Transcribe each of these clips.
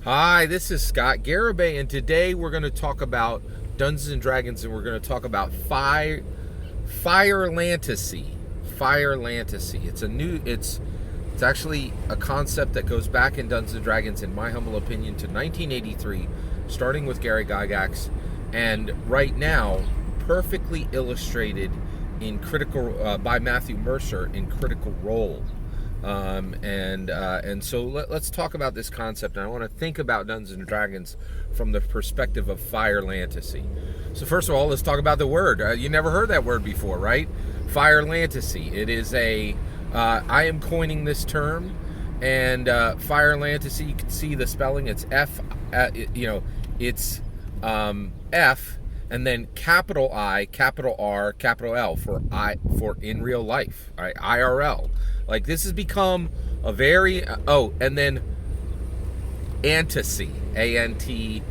Hi, this is Scott Garibay, and today we're going to talk about Dungeons and Dragons, and we're going to talk about fIRLantasy. fIRLantasy. It's actually a concept that goes back in Dungeons and Dragons, in my humble opinion, to 1983, starting with Gary Gygax, and right now perfectly illustrated in Critical by Matthew Mercer in Critical Role. And so let's talk about this concept. And I want to think about Dungeons and Dragons from the perspective of fIRLantasy. So first of all, let's talk about the word. You never heard that word before, right? fIRLantasy. It is I am coining this term, and fIRLantasy. You can see the spelling. It's F. It's F, and then capital I, capital R, capital L for in real life. All right, IRL. Like, this has become a very and then antasy, ANTASY,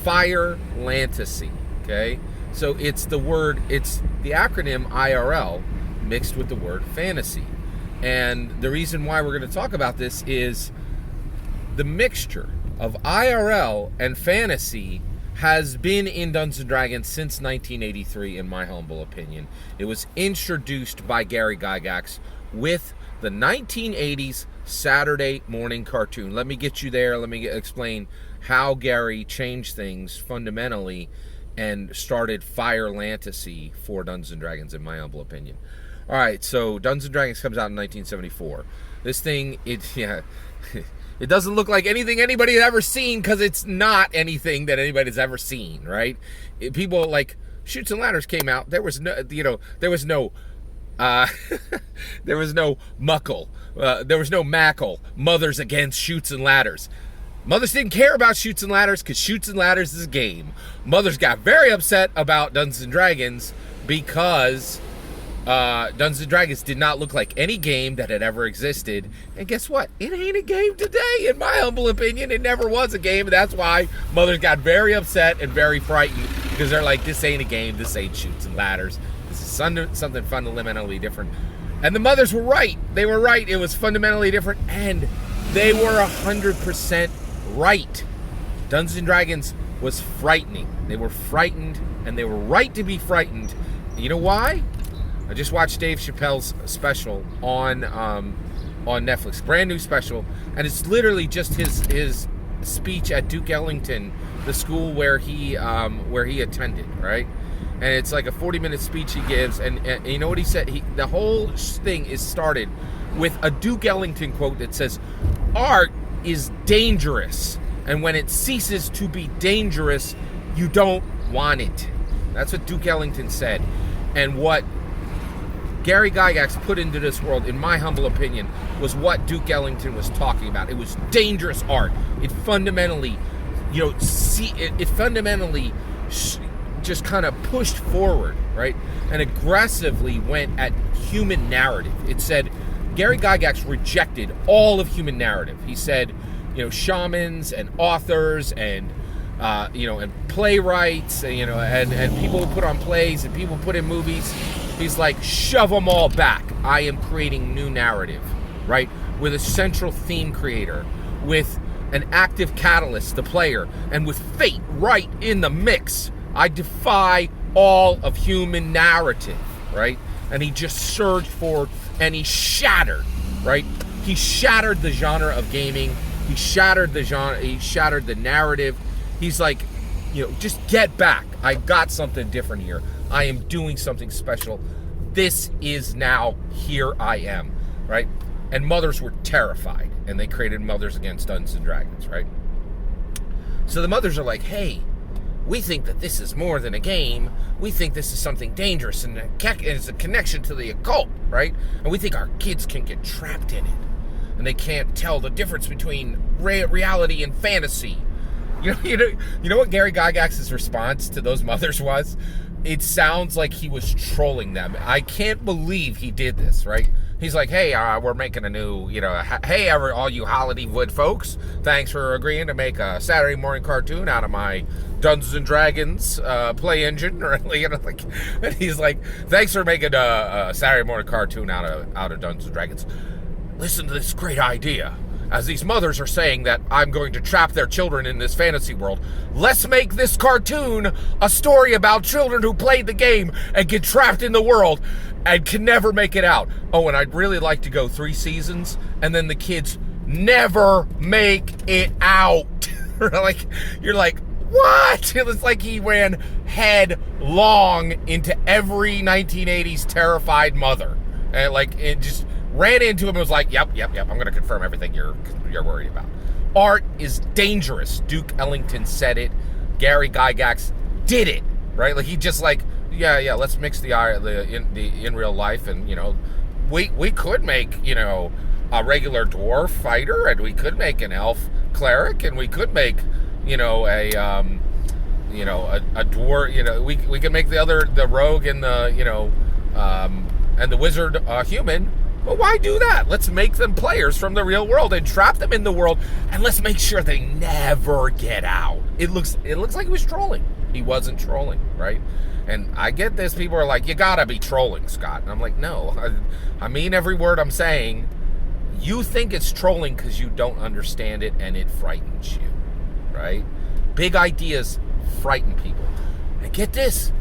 fIRLantasy. Okay, so it's the acronym IRL mixed with the word fantasy, and the reason why we're going to talk about this is the mixture of IRL and fantasy has been in Dungeons & Dragons since 1983, in my humble opinion. It was introduced by Gary Gygax with the 1980s Saturday morning cartoon. Let me get you there. Let me explain how Gary changed things fundamentally and started fIRLantasy for Dungeons & Dragons, in my humble opinion. All right, so Dungeons & Dragons comes out in 1974. This thing, it doesn't look like anything anybody's ever seen, because it's not anything that anybody's ever seen, right? People like Chutes and Ladders came out. There was no, there was no muckle. There was no mackle. Mothers against Chutes and Ladders. Mothers didn't care about Chutes and Ladders because Chutes and Ladders is a game. Mothers got very upset about Dungeons and Dragons because Dungeons and Dragons did not look like any game that had ever existed. And guess what? It ain't a game today, in my humble opinion. It never was a game. That's why mothers got very upset and very frightened, because they're like, this ain't a game. This ain't Chutes and Ladders. This is something fundamentally different. And the mothers were right. They were right. It was fundamentally different, and they were 100% right. Dungeons and Dragons was frightening. They were frightened, and they were right to be frightened. You know why? I just watched Dave Chappelle's special on Netflix, brand new special, and it's literally just his speech at Duke Ellington, the school where he attended, right? And it's like a 40-minute speech he gives, and you know what he said? The whole thing is started with a Duke Ellington quote that says, "Art is dangerous, and when it ceases to be dangerous, you don't want it." That's what Duke Ellington said, and what Gary Gygax put into this world, in my humble opinion, was what Duke Ellington was talking about. It was dangerous art. It fundamentally, just kind of pushed forward, right? And aggressively went at human narrative. It said, Gary Gygax rejected all of human narrative. He said, shamans and authors and playwrights, and people who put on plays and people put in movies. He's like, shove them all back. I am creating new narrative, right? With a central theme creator, with an active catalyst, the player, and with fate right in the mix. I defy all of human narrative, right? And he just surged forward, and he shattered, right? He shattered the genre of gaming. He shattered the genre. He shattered the narrative. He's like, just get back. I got something different here. I am doing something special. This is now, here I am, right? And mothers were terrified, and they created Mothers Against Dungeons and Dragons, right? So the mothers are like, hey, we think that this is more than a game. We think this is something dangerous, and it's a connection to the occult, right? And we think our kids can get trapped in it, and they can't tell the difference between reality and fantasy. You know what Gary Gygax's response to those mothers was? It sounds like he was trolling them. I can't believe he did this, right? He's like, hey, we're making a new, hey, all you Hollywood folks, thanks for agreeing to make a Saturday morning cartoon out of my Dungeons and Dragons play engine, or and he's like, thanks for making a Saturday morning cartoon out of Dungeons and Dragons. Listen to this great idea. as these mothers are saying that I'm going to trap their children in this fantasy world, let's make this cartoon a story about children who played the game and get trapped in the world and can never make it out. Oh, and I'd really like to go 3 seasons and then the kids never make it out. Like, you're like, what? It was like he ran headlong into every 1980s terrified mother. And like, it just ran into him and was like, yep, I'm going to confirm everything you're worried about. Art is dangerous. Duke Ellington said it. Gary Gygax did it, right? Like, he just like, yeah, let's mix the in real life. And, you know, we could make, you know, a regular dwarf fighter, and we could make an elf cleric, and we could make, you know, a dwarf, you know, we could make the rogue and the, you know, and the wizard human. Well, why do that? Let's make them players from the real world and trap them in the world, and let's make sure they never get out. It looks like he was trolling. He wasn't trolling, right? And I get this. People are like, you gotta be trolling, Scott. And I'm like, no. I mean every word I'm saying. You think it's trolling because you don't understand it and it frightens you, right? Big ideas frighten people. And get this.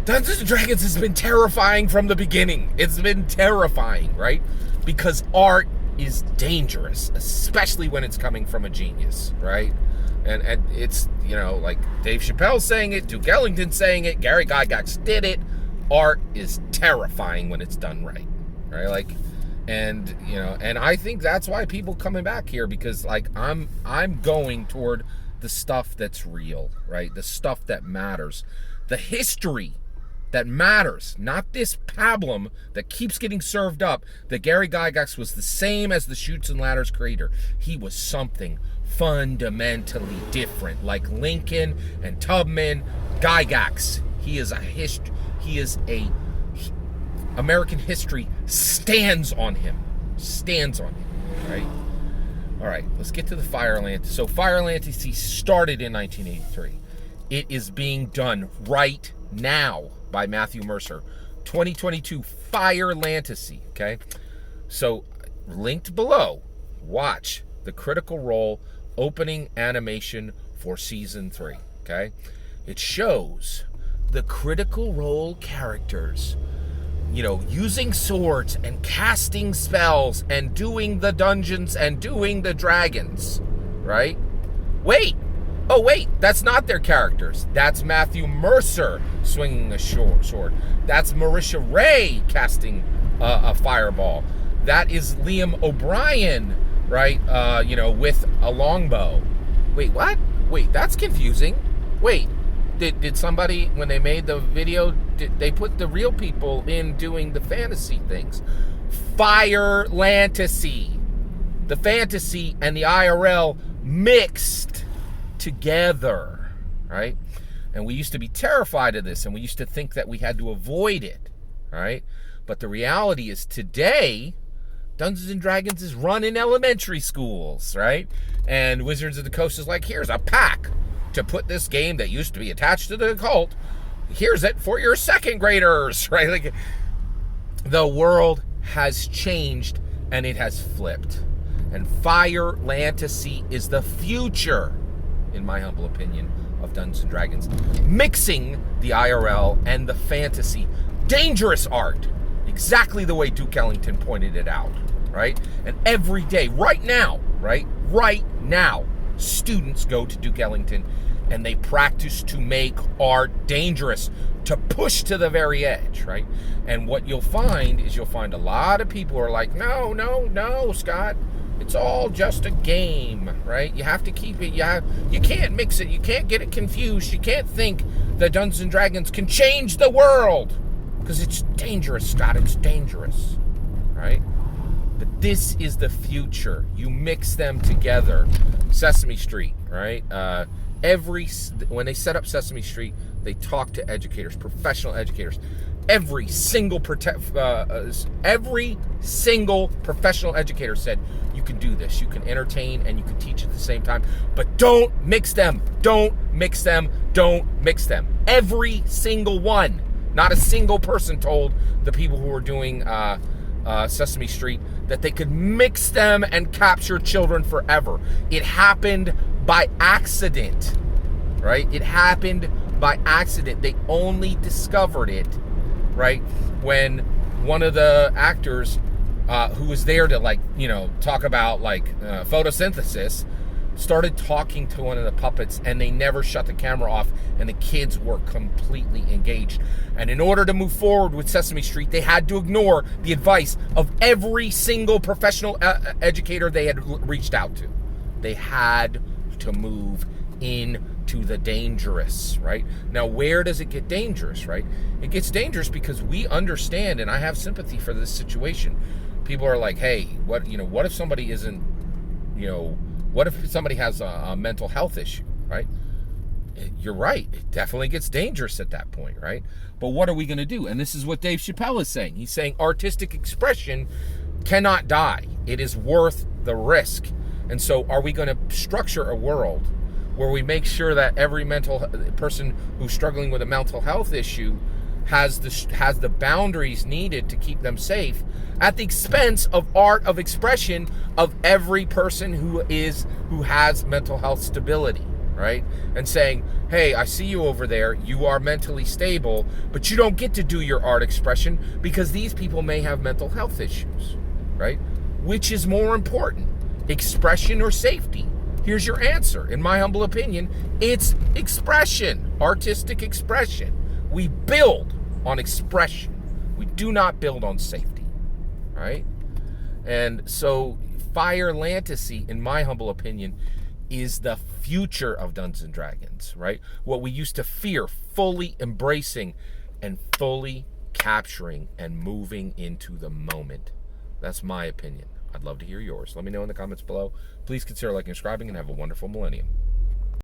Dungeons & Dragons has been terrifying from the beginning. It's been terrifying, right? Because art is dangerous, especially when it's coming from a genius, right? And it's, you know, like Dave Chappelle saying it, Duke Ellington saying it, Gary Gygax did it. Art is terrifying when it's done right, right? Like, and, you know, and I think that's why people coming back here, because like I'm going toward the stuff that's real, right? The stuff that matters, the history that matters, not this pablum that keeps getting served up. That Gary Gygax was the same as the Chutes and Ladders creator. He was something fundamentally different, like Lincoln and Tubman. Gygax, he is American history stands on him, right? All right, let's get to the fIRLantasy. So fIRLantasy started in 1983. It is being done right now by Matthew Mercer. 2022 fIRLantasy, okay? So linked below, watch the Critical Role opening animation for season 3, okay? It shows the Critical Role characters, you know, using swords and casting spells and doing the dungeons and doing the dragons, right? Wait, that's not their characters. That's Matthew Mercer swinging a sword. That's Marisha Ray casting a fireball. That is Liam O'Brien, right? You know, with a longbow. Wait, what? Wait, that's confusing. Wait, did somebody, when they made the video, did they put the real people in doing the fantasy things? fIRLantasy. The fantasy and the IRL mixed together, right? And we used to be terrified of this, and we used to think that we had to avoid it, right? But the reality is today, Dungeons & Dragons is run in elementary schools, right? And Wizards of the Coast is like, here's a pack to put this game that used to be attached to the cult. Here's it for your second graders, right? Like, the world has changed and it has flipped. And fIRLantasy is the future, in my humble opinion, of Dungeons & Dragons. Mixing the IRL and the fantasy. Dangerous art. Exactly the way Duke Ellington pointed it out, right? And every day, right now, students go to Duke Ellington and they practice to make art dangerous, to push to the very edge, right? And what you'll find is a lot of people are like, no, Scott, it's all just a game, right? You have to keep it, you can't mix it, you can't get it confused, you can't think that Dungeons & Dragons can change the world, because it's dangerous, Scott, it's dangerous, right? But this is the future. You mix them together. Sesame Street, right? When they set up Sesame Street, they talk to educators, professional educators. Every single professional educator said, you can do this. You can entertain and you can teach at the same time. But don't mix them. Don't mix them. Don't mix them. Every single one. Not a single person told the people who were doing Sesame Street, that they could mix them and capture children forever. It happened by accident, right? It happened by accident. They only discovered it, right, when one of the actors who was there to, like, talk about, like, photosynthesis, started talking to one of the puppets, and they never shut the camera off, and the kids were completely engaged. And in order to move forward with Sesame Street, they had to ignore the advice of every single professional educator they had reached out to. They had to move into the dangerous, right? Now, where does it get dangerous, right? It gets dangerous because we understand, and I have sympathy for this situation. People are like, hey, what if somebody isn't, what if somebody has a mental health issue, right? You're right. It definitely gets dangerous at that point, right? But what are we going to do? And this is what Dave Chappelle is saying. He's saying artistic expression cannot die. It is worth the risk. And so are we going to structure a world where we make sure that every person who's struggling with a mental health issue has the boundaries needed to keep them safe, at the expense of art of expression of every person who has mental health stability, right? And saying, hey, I see you over there, you are mentally stable, but you don't get to do your art expression because these people may have mental health issues, right? Which is more important, expression or safety? Here's your answer. In my humble opinion, it's expression, artistic expression. We build on expression. We do not build on safety, right? And so fIRLantasy, in my humble opinion, is the future of Dungeons and Dragons, right? What we used to fear, fully embracing and fully capturing and moving into the moment. That's my opinion. I'd love to hear yours. Let me know in the comments below. Please consider liking and subscribing, and have a wonderful millennium.